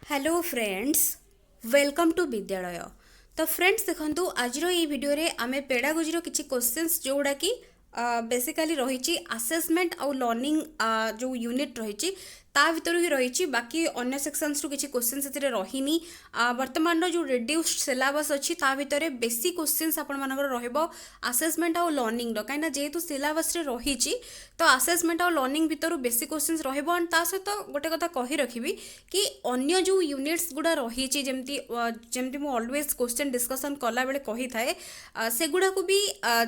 Hello friends, welcome to विद्यालय। तो friends देखंतु आज ये वीडियो रे आमे पेडागोजी किछि क्वेश्चंस जोड़ा कि बेसिकली रही असेसमेंट आउ लर्निंग जो यूनिट रही ता भीतर ही रही बाकी अन्य सेक्शंस रु किछि क्वेश्चन से रहीनी। वर्तमान जो रिड्यूस्ड सिलेबस अच्छी ता भीतर बेसी क्वेश्चंस आपण मानकर रहबो असेसमेंट आउ लर्निंग रो काइना जेहेतु सिलेबस रे रही तो असेसमेंट आउ लर्निंग भीतर बेसी क्वेश्चंस रहबो। एंड ता सहित गोटे कथा कहि रखिबी कि अन्य जो यूनिट्स गुड़ा रही जेमती मु ऑलवेज क्वेश्चन डिस्कशन कला बेले कही थाए सेगुड़ा को भी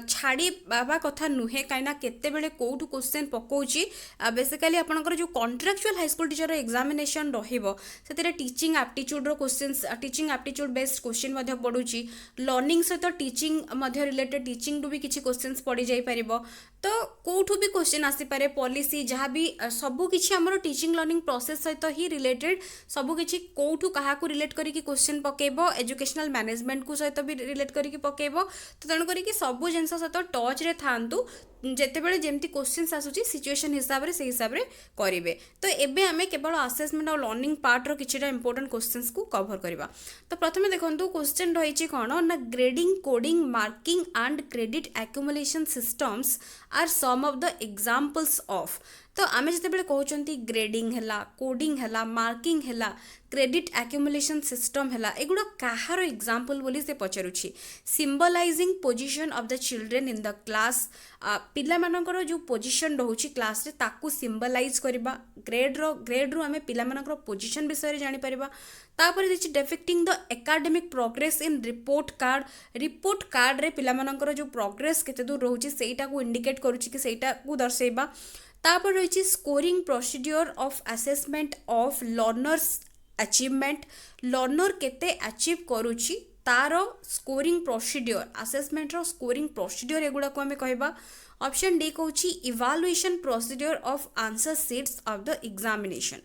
छाड़ी बाबा कथा नुहे कहीं केते बेले कोठु क्वेश्चन पकाउची। बेसिकली आपनकर जो contractual high school teacher examination रहिबो सेतिरे टीचिंग एप्टीट्यूड रो questions teaching aptitude based question मध्ये पडुची लर्निंग सहित टीचिंग मध्ये रिलेटेड टीचिंग डू भी किछि क्वेश्चंस पड़ी जाई परिबो। तो कोठु भी क्वेश्चन आसी पारे पॉलिसी जहाँ भी सबु किछि हमरो टीचिंग लर्निंग प्रोसेस सहित ही रिलेटेड सबु किछि कोठु कहा को रिलेट करी कि क्वेश्चन पकेबो एजुकेशनल मैनेजमेंट को सहित भी रिलेट करी कि पकेबो। तो तेणु करी कि सबु जिनस सहित टच रे थांतु जेतेबेले जेमती क्वेश्चंस आसुची सिचुएशन हिसाब रे से हिसाब रे करिवे। तो एबे हमें केवल असेसमेंट और लर्निंग पार्ट रो किछिटा इंपोर्टेंट क्वेश्चंस को कवर करबा। तो प्रथमे देखंतु क्वेश्चन रहिछि कोन ना grading coding marking and credit accumulation systems are some of the examples of. तो आमे जेतेबेले कहउचंती ग्रेडिंग हैला कोडिंग हैला मार्किंग हैला क्रेडिट एक्युमुलेशन सिस्टम हैला एगुडा काहार एग्जांपल बोली से पचारुछि symbolizing position of the children in the class. पिला मानकर जो पोजीशन रहउछि क्लास रे ताकू सिंबलाइज करबा ग्रेड रो आमे पिला मानकर पोजीशन विषय रे जानि परबा। तापर दिछि depicting the academic progress in report card रे पिला मानकर जो प्रोग्रेस केते दूर रहउछि सेटा को इंडिकेट करूछि कि सेटा को दर्शाइबा। तापर रही scoring procedure of assessment of learners achievement learner केते अचीव करूची तार स्कोरिंग प्रोसीड्योर असेसमेंट रो स्कोरिंग प्रोसीड्योर एगुडा को हमें कहबा। ऑप्शन डी कहूची evaluation procedure of answer sheets of the examination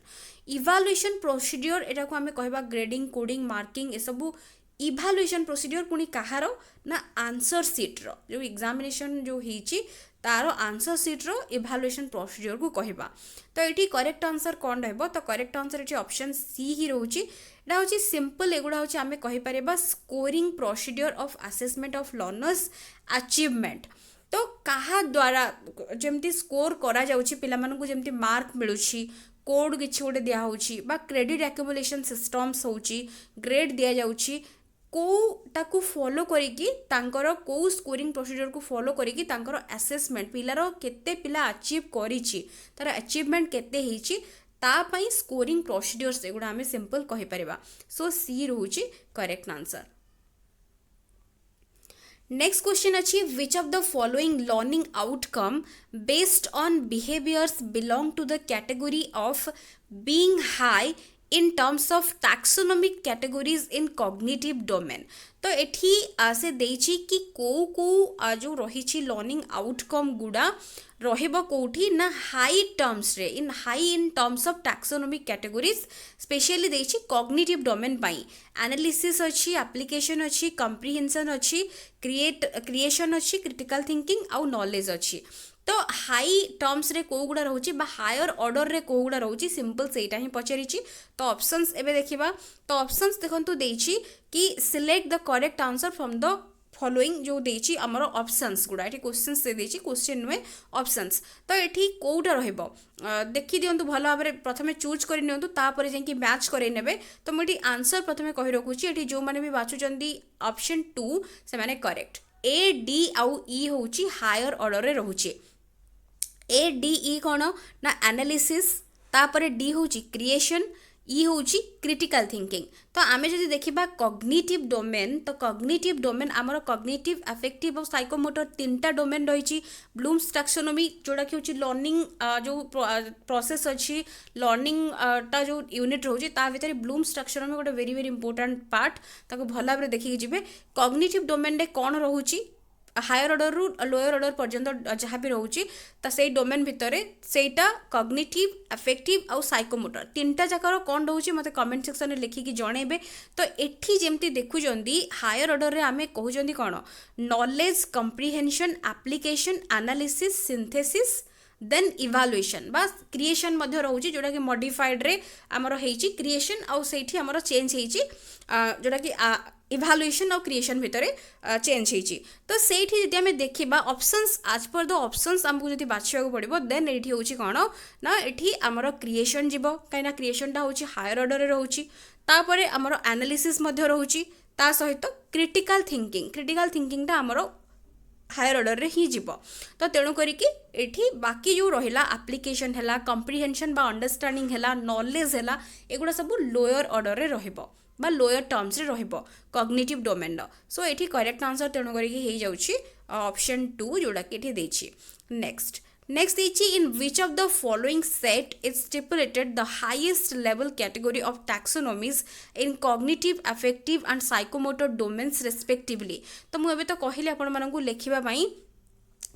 evaluation procedure एटा को हमें कहबा ग्रेडिंग कोडिंग मार्किंग ए सबु इवालुएशन प्रोसीड्योर पुनी कहारो ना आंसर शीट रो जो एग्जामिनेशन जो हिची तार आंसर शीट रो इवालुएशन प्रोसीड्योर को कहबा। तो एठी करेक्ट आंसर कोन रहबो तो करेक्ट आंसर एठी ऑप्शन सी ही रहउची। एटा होची सिंपल एगुडा होची हमें कहि परिबा scoring procedure of assessment of learners achievement. तो कहा द्वारा जेमती स्कोर करा जाउची पिला मानकु जेमती मार्क मिलुची कोड किछि गोटे दिया होउची बा क्रेडिट एक्युमुलेशन सिस्टम्स होउची ग्रेड दिया जाउची कोटाकू फॉलो करिकी तांकर को स्कोरिंग प्रोसीजर को फॉलो करिकी तांकर असेसमेंट पिलार केते पिला अचीव करिछि तार अचीवमेंट केते हिछि ता पई स्कोरिंग प्रोसीजर्स एगुडा हमें सिंपल कहि परिबा। सो सी रहउछि करेक्ट आंसर। नेक्स्ट क्वेश्चन अच्छी which of the following learning outcome based on behaviours belong to the category of being high in terms of taxonomic categories in cognitive domain। तो एठी से देछि कि को जो रही लर्निंग आउटकम गुड़ा रहिबो कोठी ना हाई टर्म्स रे in terms of taxonomic categories specially देछि कॉग्निटिव डोमेन पाई एनालिसिस अच्छी एप्लीकेशन अच्छी कंप्रिहेंशन अच्छी क्रिएशन अच्छी क्रिटिकल थिंकिंग आउ नॉलेज अच्छी। तो हाई टर्म्स रे को गुड़ा रहउची बा हायर ऑर्डर रे को गुड़ा रहउची सिंपल सेटा ही पचारिची। तो ऑप्शंस एबे देखिबा तो ऑप्शंस देखंतु देछि कि select the correct answer from the following जो देछि हमर ऑप्शंस गुड़ा एठी क्वेश्चंस से देछि क्वेश्चन नुए ऑप्शंस। तो एठी कोउटा रहइबो देखि दियंतु भलो भाबरे प्रथमे चूज करि नियंतु तापर जे कि मैच करै नेबे। तो मोटी आंसर प्रथमे कहि रखुची एठी जो माने भी बाचु चंदी ऑप्शन 2 से माने करेक्ट ए डी आउ ई होउची हायर ऑर्डर रे रहउची। ए डी ई कौन ना एनालिसिस तापर डी होची क्रिएशन ई होची क्रिटिकल थिंकिंग। तो आमे जदि देखिबा कॉग्निटिव डोमेन तो कॉग्निटिव डोमेन आमर कॉग्निटिव अफेक्टिव और साइकोमोटर तीनटा डोमेन रही ब्लूम्स टैक्सोनॉमी जोड़ा कि होची लर्निंग जो प्रोसेस अच्छी लर्निंग टा जो यूनिट रोची ता भीतर ब्लूम्स टैक्सोनॉमी गोटे वेरी वेरी इंपोर्टेंट पार्ट ताको भल भाव देखिक जिबे। कॉग्निटिव डोमेन रे कौन रहउची हायर ऑर्डर रु लोअर ऑर्डर पर्यंत जहाँ भी रोची तो से डोमेन भितर सेटा कॉग्निटिव अफेक्टिव आउ साइकोमोटर तीनटा जाकर कौन रोचे मते कमेंट सेक्शन में लिखिकी जणेबे। तो एठी जेमती देखुचंदी हायर ऑर्डर रे आमे कहउचंदी कौन knowledge comprehension application analysis synthesis then evaluation बा क्रिएशन मध्य रोचे जोटा कि मॉडिफाइड रे आमर होइची क्रिएशन आउ सेठी आमर चेंज होइची जोटा कि इभालुएशन और क्रिएशन भितर चेंज होइची तो सेठी जदि आमे देखिबा ऑप्शंस आज पर द ऑप्शंस हमको जदि बाछिया को पड़िबो देन एठी होची कोन ना एठी आमर क्रिएशन जीवो काइना क्रिएशन टा होची हायर ऑर्डर रे रहउची तापरे आमर एनालिसिस मध्य रहउची ता सहित क्रिटिकल थिंकिंग टा आमर हायर ऑर्डर रे ही जीवो तो तेणु करिकी एठी बाकी जो रहिला एप्लीकेशन हैला कम्प्रिहेंशन बा अंडरस्टैंडिंग हैला नॉलेज हैला एगुडा सब लोअर ऑर्डर रे रहिबो बा लोअर टर्म्स रे रहिबो कॉग्निटिव डोमेन रो सो एठी करेक्ट आंसर तेणु करिकी हे जाउची ऑप्शन 2 जोडा कि एठी देछि नेक्स्ट देछि in which of the following set is stipulated the highest level category of taxonomies in cognitive affective and psychomotor domains respectively तो मुझे तो कहली आपण मानकू लेखिबा पई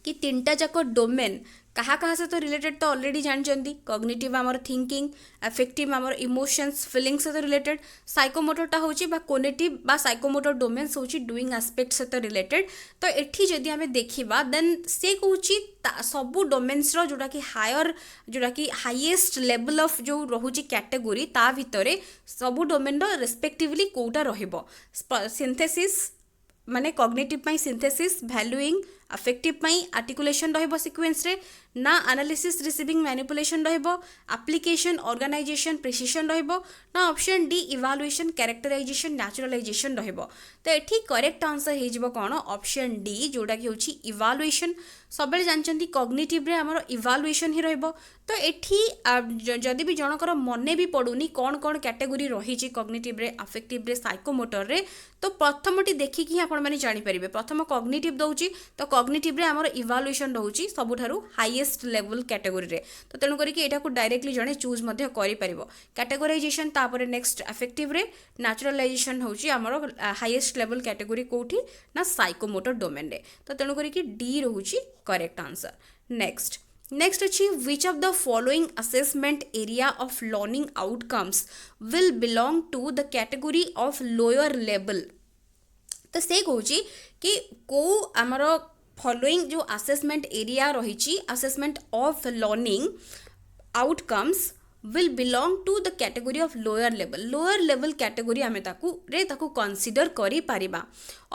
कि तीनटा जाक डोमेन कहा सहित रिलेटेड तो ऑलरेडी जानते कॉग्निटिव आमर थिंकिंग अफेक्टिव आमर इमोशंस फीलिंग्स सहित रिलेटेड साइकोमोटरटा होची बा कोनेटिव बा साइकोमोटर डोमेन्स होची डूइंग एस्पेक्ट सहित रिलेटेड तो एठी जदि आमे देखिबा देन से कहूची सबू डोमेन्स रो जोटा कि हायर जोटा कि हाईएस्ट लेवल ऑफ जो रहुची कैटेगोरी ता भितरे सबू डोमेन रो रेस्पेक्टिवली कोटा रहिबो सिंथेसिस माने कॉग्निटिव पाई सिंथेसिस वैल्यूइंग अफेक्टिव पाई आर्टिकुलेशन रहिबो सीक्वेंस रे ना एनालिसिस रिसीविंग मैनिपुलेशन रहिबो एप्लीकेशन ऑर्गेनाइजेशन प्रिसिशन रहिबो ना option D evaluation characterisation naturalisation रहिबो तो एठी करेक्ट आंसर हे जिवो कोन ऑप्शन डी जोडा कि होची इवैल्यूएशन सबले जानचंती कॉग्निटिव रे हमर इवैल्यूएशन ही रहिबो तो एठी जदि भी जनकर मने भी पडुनी कोन कोन कैटेगरी रहिची कॉग्निटिव रे अफेक्टिव रे साइकोमोटर रे तो प्रथमटी देखि कि आपण माने जानि परिबे प्रथम कॉग्निटिव दउची तो कॉग्निटिव रे हमर इवैल्यूएशन रहउची सबुठारु हाईएस्ट लेवल कैटेगरी रे तो तेणु करिकी एटा को डायरेक्टली जणे चूज मध्य करि परिबो कैटेगराइजेशन तापर नेक्स्ट अफेक्टिव रे नेचुरलाइजेशन होची हमर हाईएस्ट लेवल कैटेगरी कोठी ना साइकोमोटर डोमेन रे तो तेणु करिकी डी रहउची करेक्ट आंसर नेक्स्ट अच्छी which of the following assessment area of learning outcomes will belong to the category of lower level तो से कहूँ कि को आमर फॉलोइंग जो असेसमेंट एरिया रही assessment of learning outcomes will belong to the category of lower level category आमे ताकू कंसीडर करि पारिबा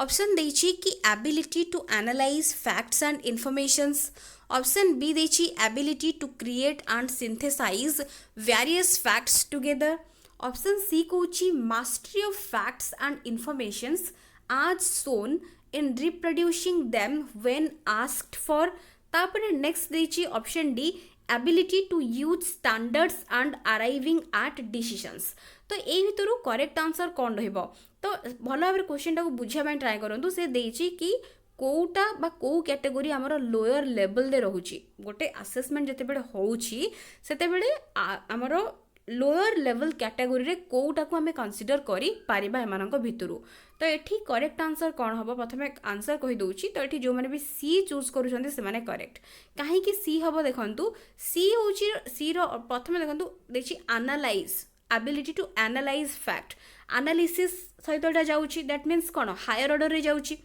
ऑप्शन देछि कि ability to analyze facts and informations option B देछि ability to create and synthesize various facts together option C कहूछि mastery of facts and informations as shown in reproducing them when asked for तापर next देछि option D ability to use standards and arriving at decisions तो ए भितर correct answer कौन रहिबो तो भल भाव क्वेश्चन टाको बुझिया ट्राए करंतु से देछि कि कोटा बा को कैटेगरी हमर लोअर लेवल रे रहउची गोटे असेसमेंट जते बेले होउची सेते बेले हमर लोअर लेवल कैटेगरी रे कोटा को हमें कंसीडर करी पारिबा एमानक भितरु तो एठी करेक्ट आंसर कौन हम प्रथम आंसर कही दूची तो ये जो मैंने भी सी चूज करुँच से मैंने करेक्ट कहीं सी हम देखु सी हूँ सी प्रथम देखु देखिए analyse ability to analyse fact analysis सहित जाऊँगी दैट मीन्स कौन हायर ऑर्डर रे जाऊँगी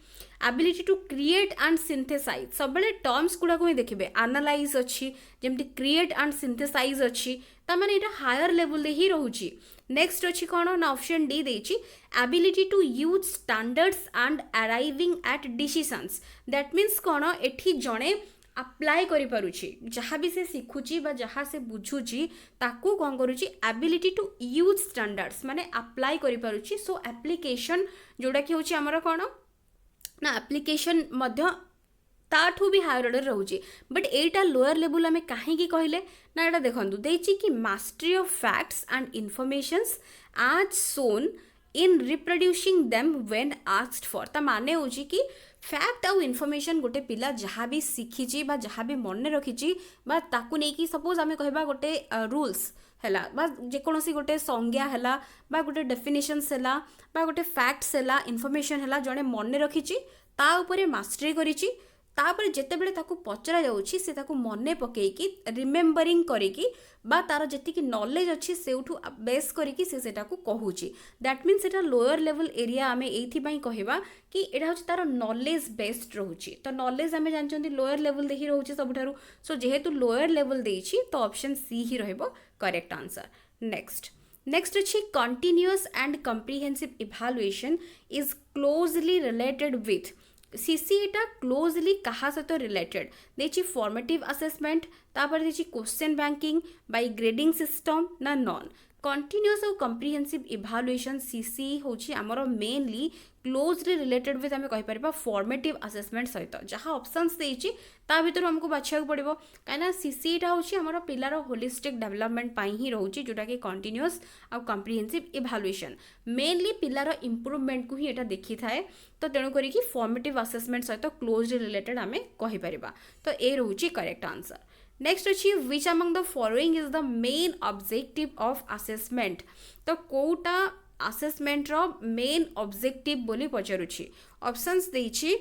ability to create and synthesise सब टर्म्स गुड़ाक ही देखिए एनालाइज अच्छी जमती क्रिएट एंड सिंथेसाइज अच्छी ताने यहाँ हायर लेवल ही रोचे नेक्स्ट अच्छी कौन ना ऑप्शन डी देछि ability to use standards and arriving at decisions that means कौन एठी जड़े अप्लाई करि पारुछि जहाँ भी से शिखुची बा जहाँ से बुझुची ताकू कौन करुछि एबिलिटी टू यूज स्टैंडर्ड्स माने अप्लाई करि पारुछि सो एप्लीकेशन जोड़ा कि होछि हमर कौन ना एप्लीकेशन मध्य ताठू भी हायर ऑर्डर रोचे बट एटा लोअर लेवल आम कहीं कहले ना यहाँ देखो देछि कि mastery of facts and informations as shown in reproducing them when asked for ता माने होछि कि फैक्ट आउ इनफॉरमेशन गोटे पिला जहाँ भी शिखी बा जहाँ भी मन रखी बा ताकू नहीं सपोज आम कहबा गोटे रूल्स हैला बा जेकोसी गोटे संज्ञा हैला बा गोटे डेफिनेशंस हैला बा गोटे फैक्ट्स हैला इनफॉरमेशन हैला जड़े मन रखी ता उपरे मास्टरी करिछि तापर जेतेबेले ताकू पचरा जाउछि से ताकू मने पकेइकी रिमेम्बरिंग करिकी बा तार जेतिकी नॉलेज अच्छी सेउठू बेस करिकी से सेटाकू कहूछि that means Etah lower level area आमे एथि पई कहबा कि एटा होछि तार नॉलेज बेस्ड रहउछि तो नॉलेज आमे जानचंती लोअर लेवल देही रहउछि सबठारु सो जेहेतु लोअर लेवल देइछि तो ऑप्शन सी ही रहबो करेक्ट आंसर नेक्स्ट अछि continuous and comprehensive evaluation is closely related with सीसीईटा क्लोजली कहा सहित रिलेटेड देछि फॉर्मेटिव असेसमेंट तापर देछि question banking by grading system ना नॉन कंटिन्यूअस और कॉम्प्रिहेंसिव इवैल्यूएशन सीसी होछि हमरो मेनली क्लोजली रिलेटेड विथ आमे कहि परबा फॉर्मेटिव असेसमेंट सहित जहाँ ऑप्शंस देछि ता भीतर हमको बाछिया पड़िबो काना सीसीईटा होछि हमरो पिलार होलिस्टिक डेवलपमेंट पाई ही रहउछि जोटा कि कंटिन्यूअस और कॉम्प्रिहेंसिव इवैल्यूएशन मेनली पिलार इंप्रूवमेंट को ही एटा देखि थाए तो तेणु करी कि फॉर्मेटिव असेसमेंट सहित क्लोजली रिलेटेड आमे कहि परबा तो ए रहउछि करेक्ट आंसर नेक्स्ट अच्छी which among the following is the main objective of assessment तो कोटा असेसमेंट रो मेन ऑब्जेक्टिव बोली पचारुछि ऑप्शंस देछि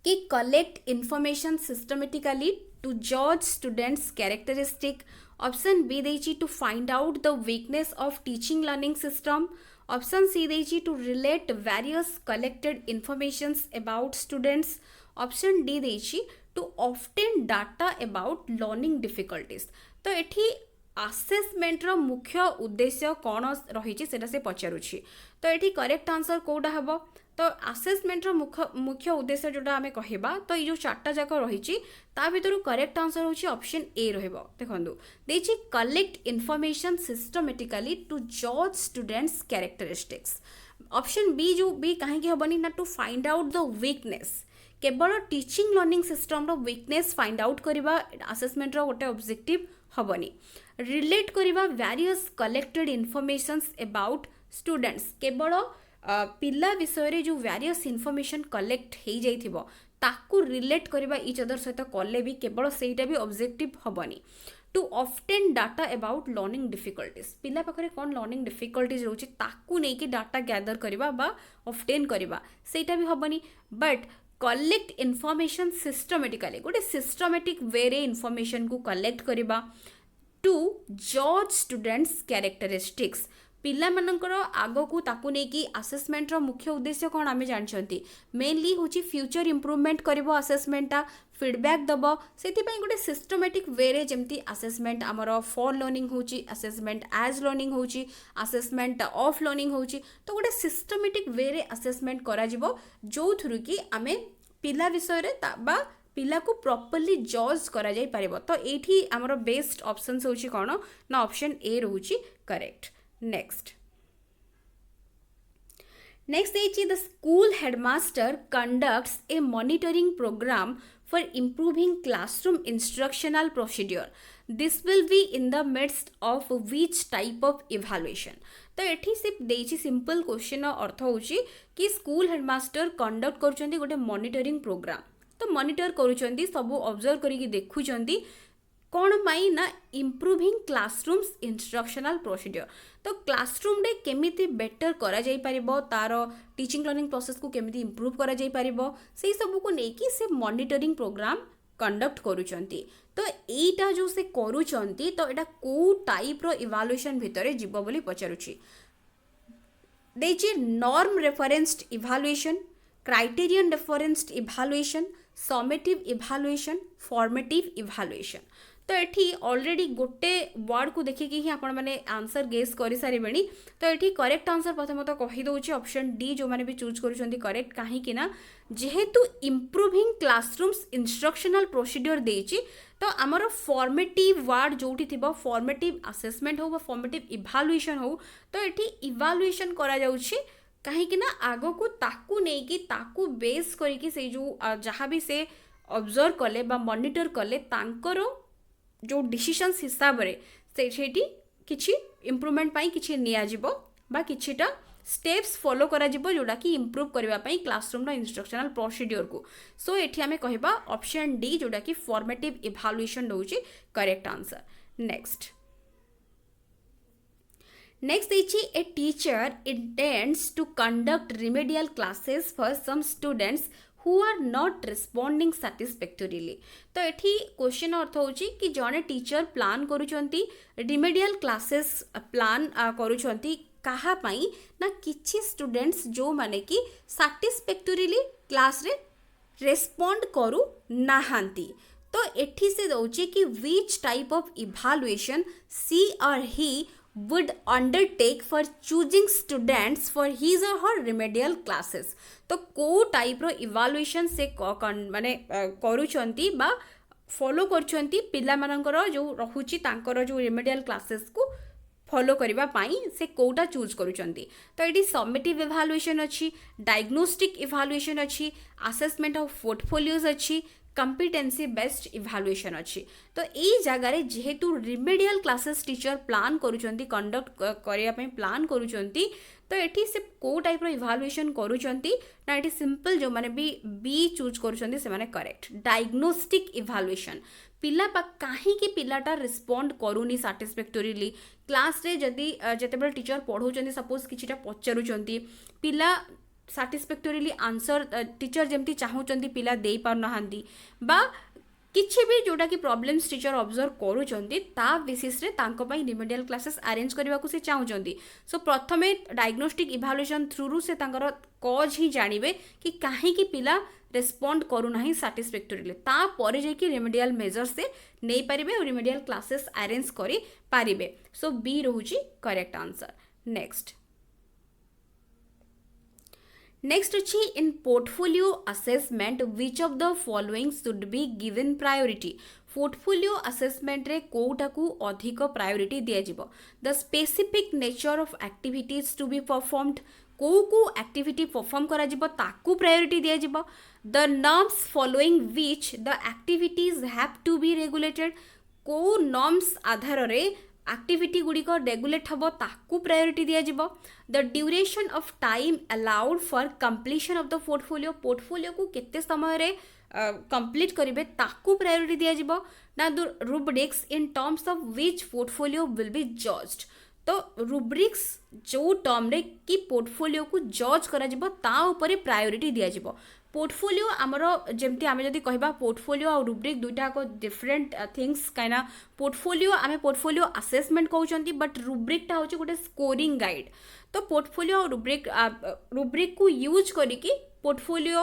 कि कलेक्ट इन्फॉर्मेशन सिस्टमेटिकली टू जज स्टूडेंट्स कैरेक्टरिस्टिक ऑप्शन बी देछि to find out the weakness of teaching learning system option C देछि to relate various collected informations about students option D देछि to obtain data about learning difficulties तो एठी assessment रो मुख्य उद्देश्य कौन रही से पचारुछि तो ये करेक्ट आंसर कौटा हम तो असेसमेंट रो मुख्य उद्देश्य जोटा आमे कहबा तो ये जो चार्टा जाक रही ता भीतर करेक्ट आंसर होछि ऑप्शन ए रहबो देखंदु देछि कलेक्ट इन्फॉर्मेशन सिस्टमेटिकली टू जज स्टूडेंट्स कैरेक्टरिस्टिक्स ऑप्शन बी जो बी कहीं हबनी ना to find out the weakness केवल टीचिंग लर्निंग सिस्टम रो वीकनेस फाइंड आउट करबा असेसमेंट रो गोटे ऑब्जेक्टिव हबनी रिलेट करबा various collected informations about students केवल पिला विषय रे जो वेरियस इन्फॉर्मेशन कलेक्ट हो जाइथिबो ताकू रिलेट करबा इच अदर सहित कले भी केवल सेटा भी ऑब्जेक्टिव हबनी to obtain data about learning difficulties पिला पाखरे कौन लर्निंग डिफिकल्टीज रोचे ताकू नहीं कि डाटा गैदर करबा बा ऑब्टेन करबा सेटा भी हबनी बट कलेक्ट इन्फॉर्मेशन सिस्टमेटिकली गोटे सिस्टमेटिक वे रे इन्फॉर्मेशन को कलेक्ट करबा टू जज स्टूडेंट्स कैरेक्टरिस्टिक्स पिला मानकर आगो को ताकू नहीं कि असेसमेंट रो मुख्य उद्देश्य कौन आमे जानछंती मेनली होची फ्यूचर इंप्रूवमेंट करबो असेसमेंटा फीडबैक दबो सेति पई गोटे सिस्टमेटिक वे रे जेमती असेसमेंट हमरो फॉर लर्निंग होची असेसमेंट एज लर्निंग होची असेसमेंट ऑफ लर्निंग होची तो गोटे सिस्टमेटिक वे रे असेसमेंट करा जिवो जो थ्रु कि आमे पिला विषय रे बा पिला को प्रॉपर्ली जज करा जाई परिबो तो एठी हमरो बेस्ट ऑप्शंस होची कोन ना ऑप्शन ए रहूची correct next the school headmaster conducts a monitoring program for improving classroom instructional procedure. This will be in the midst of which type of evaluation? तो एठी सिर्फ देछि सिंपल क्वेश्चन अर्थ होछि कि स्कूल हेडमास्टर कंडक्ट करूछंती गोटे monitoring programme तो monitor करूछंती सब observe करिकि देखुछंती कौन पाई ना इम्प्रूविंग क्लासरूम्स इंस्ट्रक्शनल प्रोसीजर तो क्लासरूम रे केमिति बेटर करा जाई परिबो तार टीचिंग लर्निंग प्रोसेस को केमिति इम्प्रूव करा जाई परिबो सेही सब को नेकी से मॉनिटरिंग प्रोग्राम कंडक्ट करूचंती तो एटा जो से करूचंती तो एटा को टाइप रो इवैल्यूएशन भितरे जीवो बोली पचारुची देछि norm referenced evaluation criterion referenced evaluation summative evaluation formative evaluation तो ये ऑलरेडी गोटे वर्ड को देखिकी ही आपण माने आंसर गेस कर सारे तो ये करेक्ट आंसर प्रथमतः कहीदे ऑप्शन डी जो मैंने भी चूज कर करेक्ट कहीं ना जेहेतु इम्प्रूविंग क्लासरूम्स इंस्ट्रक्शनल प्रोसीजर देछि तो आमर फॉर्मेटिव वर्ड जोटी थिबो फॉर्मेटिव असेसमेंट हो फॉर्मेटिव इवैल्यूएशन हो तो ये इवैल्यूएशन करा जाउछि कहीं ना आगो को ताकू नहीं कि ताकू बेस करिकी से जो जहाँ भी से ऑब्जर्व कले बा मॉनिटर कले तांकर जो डिसीजंस हिसाब रे सेठी किछि इंप्रूवमेंट पाई किछि निया जिवो बा किछिटा स्टेप्स फॉलो करा जिवो जोडा कि इंप्रूव करबा पाई क्लासरूम रो इंस्ट्रक्शनल प्रोसीजर को सो एठी हमें कहबा ऑप्शन डी जोडा कि फॉर्मेटिव इवैल्यूएशन होउची correct answer Next a teacher intends to conduct remedial classes for some students who are not responding satisfactorily। तो एठी क्वेश्चन अर्थ होची कि जने टीचर प्लान करूचंती रिमेडियल क्लासेस प्लान करूचंती कहा पाई ना किछि स्टूडेंट्स जो माने कि satisfactorily क्लास रे रेस्पॉन्ड करू नाहांती। तो एठी से दउची कि विच टाइप ऑफ इवैल्यूएशन सी और ही would undertake for choosing students for his or her remedial classes। तो को टाइप रो इवैल्यूएशन से माने करूचंती बा फॉलो करछंती पिला मानकर जो रहुची तांकर जो रिमेडियल क्लासेस को फॉलो करबा पाई से कोटा चूज करूचंती। तो एटी समेटिव इवैल्यूएशन अछि, डायग्नोस्टिक इवैल्यूएशन अछि, असेसमेंट ऑफ पोर्टफोलियोज अछि, कंपिटेंसी बेस्ड इवैल्यूएशन अछि। तो एई जगह रे जेहेतु रिमेडियल क्लासेस टीचर प्लान करूचंती कंडक्ट करिया पई प्लान करूचंती तो एठी से को टाइप रो इवैल्यूएशन करूचंती ना एठी सिंपल जो माने बी चूज करूचंती से माने करेक्ट डायग्नोस्टिक इवैल्यूएशन। पिला कहीं कि पिलाटा रिस्पोंड करूनी satisfactorily क्लास रे जदी जतेबेले टीचर पढ़ौचंती सपोज किछिटा पचारुचंती पिला satisfactorily आंसर टीचर जेमती चाहूचंती पिला देई पार नहांती बा किछि भी जोटा कि प्रॉब्लम्स टीचर ऑब्जर्व करूचंती ता बेसिस रे तांको पई रिमेडियल क्लासेस अरेंज करबा को से चाहूचंती। सो प्रथमे डायग्नोस्टिक इवैल्यूएशन थ्रू से तांकर कॉज ही जानिबे कि काहे कि पिला रेस्पॉन्ड करू नाही satisfactorily ता परे जे कि रिमेडियल मेजर से नै परिबे और रिमेडियल क्लासेस अरेंज करि परिबे। सो बी रहूची करेक्ट आंसर। नेक्स्ट अच्छी in portfolio assessment which of the following should be given priority. Portfolio assessment रे कोटा को अधिक प्रायोरिटी दिया जिवो। The specific nature of activities to be performed को एक्टिविटी परफॉर्म करा जिवो ताकू प्रायोरिटी दिया जिवो। The norms following which the activities have to be regulated को नॉर्म्स आधार रे एक्टिविटी गुड़िक रेगुलेट हम ताकू प्रायोरिटी दिया जिवो। The duration of time allowed for completion of the portfolio को केते समय रे कंप्लीट करिवे ताकू प्रायोरिटी दिया जिवो ना। The rubrics in terms of which portfolio will be judged. तो रुब्रिक्स जो टर्म रे कि पोर्टफोलियो को जज करा जिवो ता ऊपर प्रायोरिटी दिया जिवो। पोर्टफोलियो आमर जमती आम जदि कहबा पोर्टफोलियो और रुब्रिक दुईटा को डिफरेंट थिंग्स कहीं पोर्टफोलियो आम पोर्टफोलियो असेसमेंट कहते बट रुब्रिकटा हूँ गोटे स्कोरिंग गाइड। तो पोर्टफोलियो और रुब्रिक को यूज करिकी पोर्टफोलियो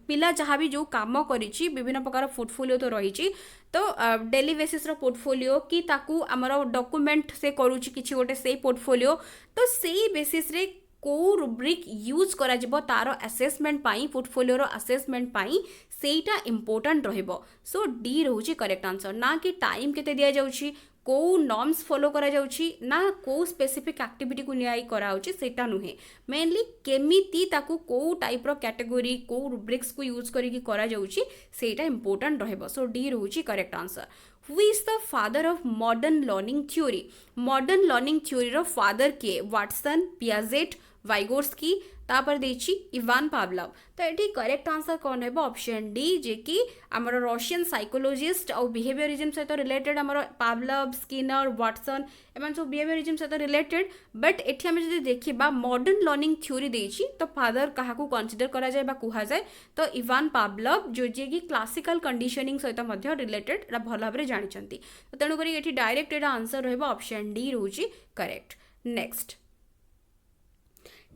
पिला जहाँ भी जो काम करिछि विभिन्न प्रकार पोर्टफोलियो तो रही तो डेली बेसिस रो पोर्टफोलियो कि ताकू आमर डॉक्यूमेंट से करूछि किछि गोटे से पोर्टफोलियो तो सेही बेसिस रे को रुब्रिक यूज करा जिवो तारो असेसमेंट पाई पोर्टफोलियो रो असेसमेंट पाई सेटा इंपोर्टेंट रहइबो। सो डी रहउछि करेक्ट आंसर ना कि टाइम केते दिया जाउछि को नॉर्म्स फॉलो करा जाउछि ना को स्पेसिफिक एक्टिविटी को न्याय करा होछि सेटा नुहे मेनली केमिति ताकू को टाइप रो कैटेगरी को रुब्रिक्स को यूज करी कि करा जाउछि सेटा इंपोर्टेंट रहइबो। सो डी रहउछि correct answer. Who is the father of modern learning theory. Modern learning theory रो फादर के वाटसन पियाजेट वाइगोर्स्की तापर देछि इवान पावलोव। तो ये करेक्ट आंसर कौन है ऑप्शन डी जे कि आमर रशियन साइकोलॉजिस्ट और बिहेवियरिज्म सहित रिलेटेड आमर पावलोव स्किनर वाटसन एम सब बिहेवियरिज्म सहित रिलेटेड बट एठी आम जब देखा मॉडर्न लर्निंग थ्योरी देछि तो फादर क्या कनसीडर करा जाए कह जाए तो इवान पावलोव जो जे कि क्लासिकल कंडीशनिंग सहित रिलेटेड भल भाव जानी तेणुक ये डायरेक्ट एटा आंसर रहा ऑप्शन डी रोचे करेक्ट।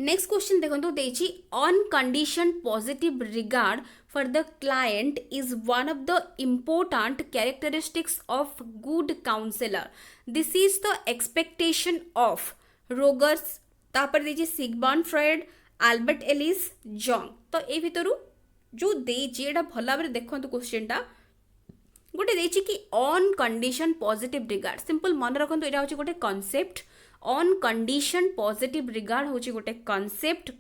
नेक्स्ट क्वेश्चन देखो देछि unconditional positive regard for the client is one of the important characteristics of good counsellor. This is the expectation of Rogers तापर देछि सिगमंड फ्रॉयड अल्बर्ट एलिस जंग। तो ए भितरु जो देछि एटा भल भाव देखंतु क्वेश्चनटा गोटे देछि कि unconditional positive regard simple मन रखंतु एटा होछि गोटे concept unconditional positive regard होछि गोटे कांसेप्ट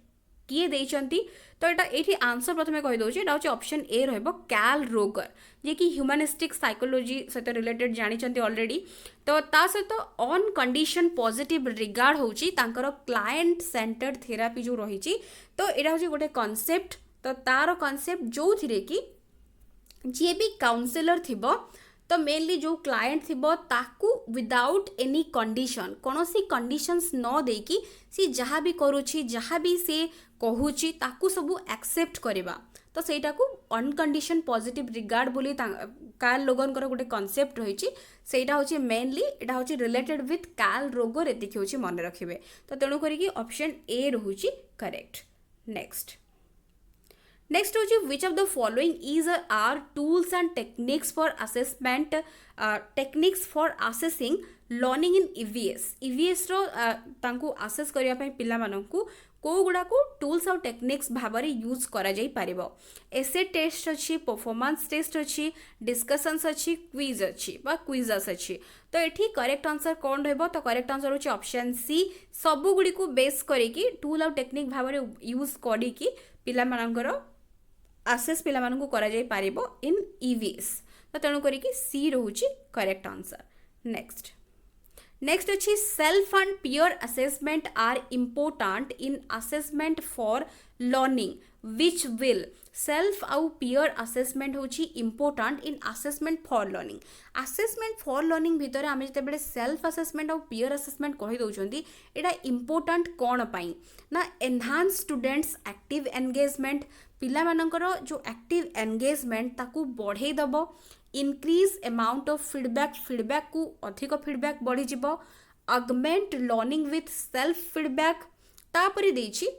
किए देइचंती। तो एटा एठी आंसर प्रथमे कहि दोछि एटा होछि ऑप्शन ए रहबो कार्ल रोगर जे कि ह्यूमनिस्टिक साइकोलॉजी सहित रिलेटेड जानिचंती ऑलरेडी। तो ता सहित ऑन कंडीशन पॉजिटिव रिगार्ड होछि तांकर क्लाइंट सेंटर्ड थेरापी जो रहिछि तो एटा होछि गोटे कांसेप्ट। तो तार कांसेप्ट जो थिरे कि जे भी काउंसलर थिबो तो मेनली जो क्लाइंट थिबो ताकू विदाउट एनी कंडीशन कौन सी कंडीशंस न देकी सी जहाँ भी करुछि जहाँ भी से कहूछि ताकू सबू एक्सेप्ट करिबा तो सेटा को अनकंडीशन पॉजिटिव रिगार्ड बोली कार्ल लोगनकर गोटे कॉन्सेप्ट रही सेटा होची मेनली एटा होची रिलेटेड विथ कार्ल रोगर एतिक होची मन रखिबे तो तेणु करिकी ऑप्शन ए रहुची करेक्ट नेक्स्ट होची which of the following is are tools and techniques for assessment techniques for assessing learning in EVS रो तांकू असेस करिया पई पिला माननकू को गुडा को टूल्स और टेक्निक्स भाबरे यूज करा जाई परिबो एसे टेस्ट अछि परफॉर्मेंस टेस्ट अछि डिस्कशंस अछि क्विज अछि बा क्विजेस अछि तो एठी करेक्ट आंसर कोन रहबो तो करेक्ट आंसर होछि ऑप्शन सी सबु गुडी को बेस करिकी टूल और टेक्निक भाबरे यूज करिकी पिला मानकर असेस पिला मानकू करा जाई परिबो इन ईवीएस तो तेणु करिकी सी रहुछि करेक्ट आंसर नेक्स्ट अच्छी self and peer assessment are important in assessment for learning which will self आउ पीयर असेसमेंट होची important in assessment for learning भितर आम जिते सेल्फ असेसमेंट आउ पीयर असेसमेंट कही दौरान यहाँ इम्पोर्टाट कौन पाई ना एनहांस स्टूडेंट्स एक्टिव एंगेजमेंट पिला मानकर जो एक्टिव एंगेजमेंट ताकू बढ़े दब इनक्रीज अमाउंट ऑफ फीडबैक को अधिक फीडबैक बढ़ी जीवो augment learning with self feedback तापरे देछि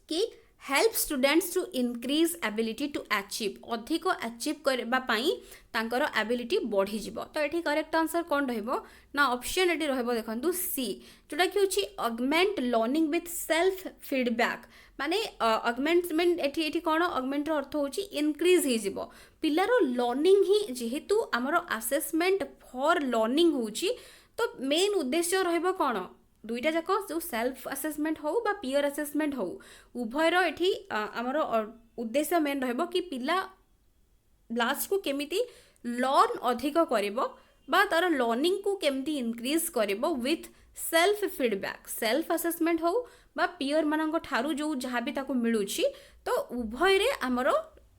कि help students to increase ability to achieve अधिक अचीव करबा पई तांकर एबिलिटी बढ़ी जीवो तो एठी करेक्ट आंसर कोन रहइबो ना ऑप्शन एठी रहइबो देखंतु सी जोटा कि होछि अगमेंट लर्निंग विथ सेल्फ फीडबैक माने अगमेंटमेंट एठी कोन अगमेंट रो अर्थ होछि इनक्रीज हे जीवो पिलार लर्निंग ही जेहेतु आमर असेसमेंट फॉर लर्निंग होछि तो मेन उद्देश्य रहइबो कोन दुईटा जाक जो सेल्फ असेसमेंट हो बा पीयर असेसमेंट हो उभयर एठी आमर उद्देश्य मेन रहइबो कि पिला लास्ट को केमिति लर्न अधिक करिवो बा तार लर्निंग को केमिति इनक्रीज करिवो विथ सेल्फ असेसमेंट हो बा पीयर मानक ठारू जो जहाँ भी ताको मिलुछि तो उभय रे आमर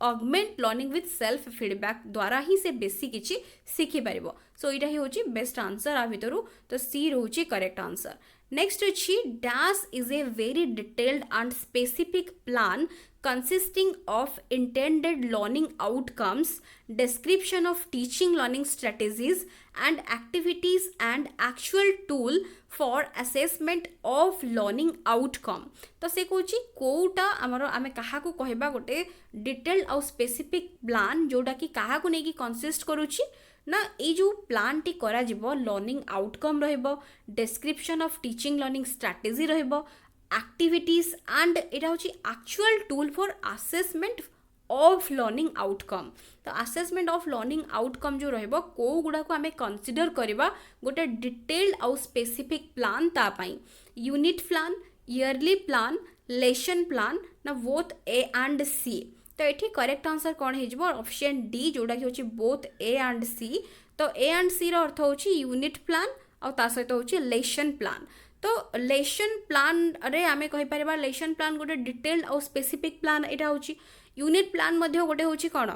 अगमेंट लर्निंग विथ सेल्फ फीडबैक द्वारा ही से बेसी किछि सीखि परिबो सो इटा ही होछि बेस्ट आंसर आ भितरु तो सी रहउछि करेक्ट आंसर नेक्स्ट अछि dash is a very detailed and specific plan consisting of intended learning outcomes, description of teaching learning strategies and activities and actual tool for assessment of learning outcome तो से कोची कोटा हमर आमे कहा को कहबा गोटे detailed और स्पेसिफिक प्लान जोटा कि कहा को नेकी कंसिस्ट करूची ना ए जो प्लान टी करा जिवो लर्निंग आउटकम रहइबो description of teaching learning strategy रहइबो एक्टिविटीज एंड एटा होची actual tool for assessment of learning outcome तो असेसमेंट ऑफ लर्निंग आउटकम जो रहइबो को गुडा को हमें कंसीडर करबा गोटे डिटेल्ड और स्पेसिफिक प्लान ता पई unit plan yearly plan lesson plan ना बोथ ए एंड सी तो एठी करेक्ट आंसर कौन हेजिबो ऑप्शन डी जोटा कि होची बोथ ए एंड सी तो ए एंड सी रो अर्थ होची यूनिट प्लान और ता सहित होची लेसन प्लान तो लेसन प्लान रे आमे कहि परिबा लेसन प्लान गोटे डिटेल्ड और स्पेसिफिक प्लान एटा होची यूनिट प्लान मध्ये गोटे होची कोन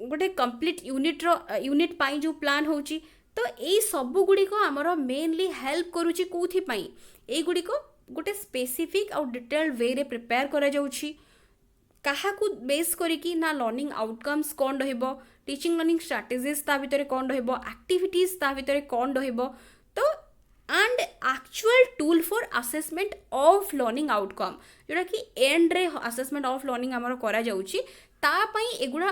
गोटे कंप्लीट यूनिट पाई जो प्लान होची तो ए सब गुडी को हमरो मेनली हेल्प करूची कोथि पाई ए गुडी को गोटे स्पेसिफिक और डिटेल्ड वे रे प्रिपेयर करा जाउची कहा को बेस करिकी ना लर्निंग आउटकम्स कोन रहइबो टीचिंग लर्निंग स्ट्रेटजीज ता भितरे कोन रहइबो एक्टिविटीज ता भितरे कोन रहइबो तो and actual tool for assessment of learning outcome जोटा कि एंड रे असेसमेंट ऑफ लर्निंग हमर करा जाउची ता पई एगुडा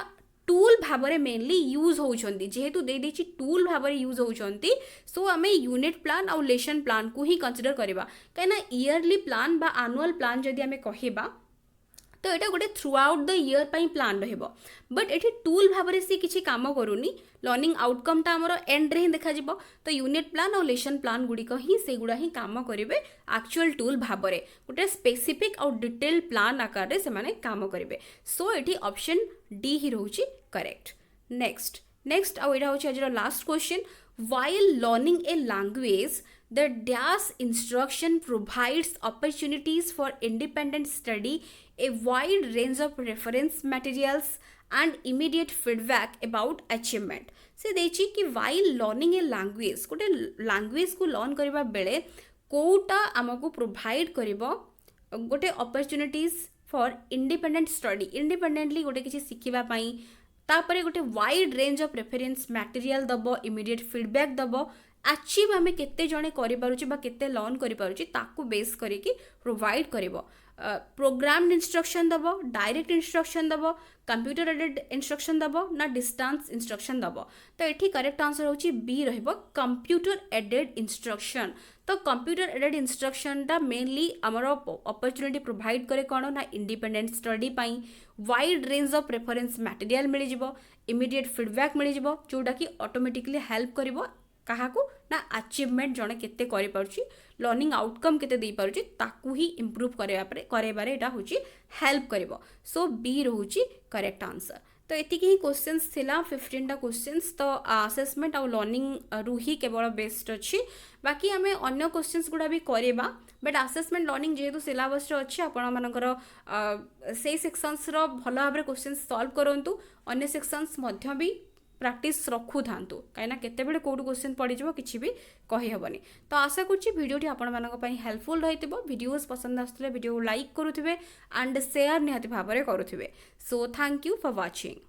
टूल भाबरे मेनली यूज होउछंती जेहेतु दे देछि टूल भाबरे यूज होउछंती सो हमें यूनिट प्लान और लेसन प्लान को ही कंसीडर करबा काइना ईयरली प्लान बा एनुअल प्लान जदि हमें कहिबा तो ये गोटे थ्रू आउट द ईयर पाई प्लान रहइबो बट एठी टूल भाबरे से किछि काम करूनी लर्निंग आउटकम ता हमरो एंड रे ही देखा जिवो तो यूनिट प्लान और लेसन प्लान गुडी को ही से गुडा ही काम करिवे एक्चुअल टूल भाबरे गोटे स्पेसिफिक और डिटेल प्लान आकार रे से माने काम करिवे सो एठी ऑप्शन डी ही रहउची करेक्ट नेक्स्ट आ एटा होची आजर last question while learning a language the dash instruction provides opportunities for independent study a wide range of reference materials and immediate feedback about achievement से देछि कि while learning a language गोटे language को learn करबा बेले कोटा हमको provide करिवो गोटे opportunities for independent study independently गोटे किसी शिखिबा पई तापरे गोटे wide range of reference material दबो इमीडिएट फीडबैक दबो अचीव आम केते जणे करि पारुची बा केते लर्न करि पारुची ताकू बेस करिकी प्रोवाइड करिवो प्रोग्राम्ड इंस्ट्रक्शन दबो डायरेक्ट इंस्ट्रक्शन दबो कंप्यूटर एडेड इंस्ट्रक्शन दबो ना डिस्टेंस इंस्ट्रक्शन दबो तो एठी करेक्ट आंसर होची बी रहइबो कंप्यूटर एडेड इंस्ट्रक्शन तो कंप्यूटर एडेड इंस्ट्रक्शन टा मेनली हमरो अपॉर्चुनिटी प्रोवाइड करे कोन ना इंडिपेंडेंट स्टडी पाई wide range of reference material मिल जिवो इमीडिएट फीडबैक मिल जिवो जोटा कि ऑटोमेटिकली हेल्प करिवो काहाकू ना अचीवमेंट जणे केते करि पारुची लर्निंग आउटकम केते दे पारुची ताकू ही इंप्रूव करेबारे एटा होची हेल्प करिवो सो बी रहूची करेक्ट आंसर तो एतिकी ही क्वेश्चंस थिला 15 टा क्वेश्चंस तो असेसमेंट और लर्निंग रु ही केवल बेस्ट अच्छी बाकी आम अन्य क्वेश्चंस गुड़ा भी करवा बट असेसमेंट लर्निंग जेहेतु सिलेबस अच्छी आपण मानकर से सेक्शंस रो भल भाव क्वेश्चंस सॉल्व करंतु अन्य सेक्शंस मध्य भी प्रैक्टिस रखु थांतु कहीं केतेबेले कोड क्वेश्चन पड़ीजो किसी भी कही हेबनी तो आशा करुच्ची भिडियोटी आपण मानक पई हेल्पफुल रही वीडियोस पसंद आसुले वीडियो लाइक करुथिबे एंड शेयर निहाती भाव में करुथिबे so thank you for watching.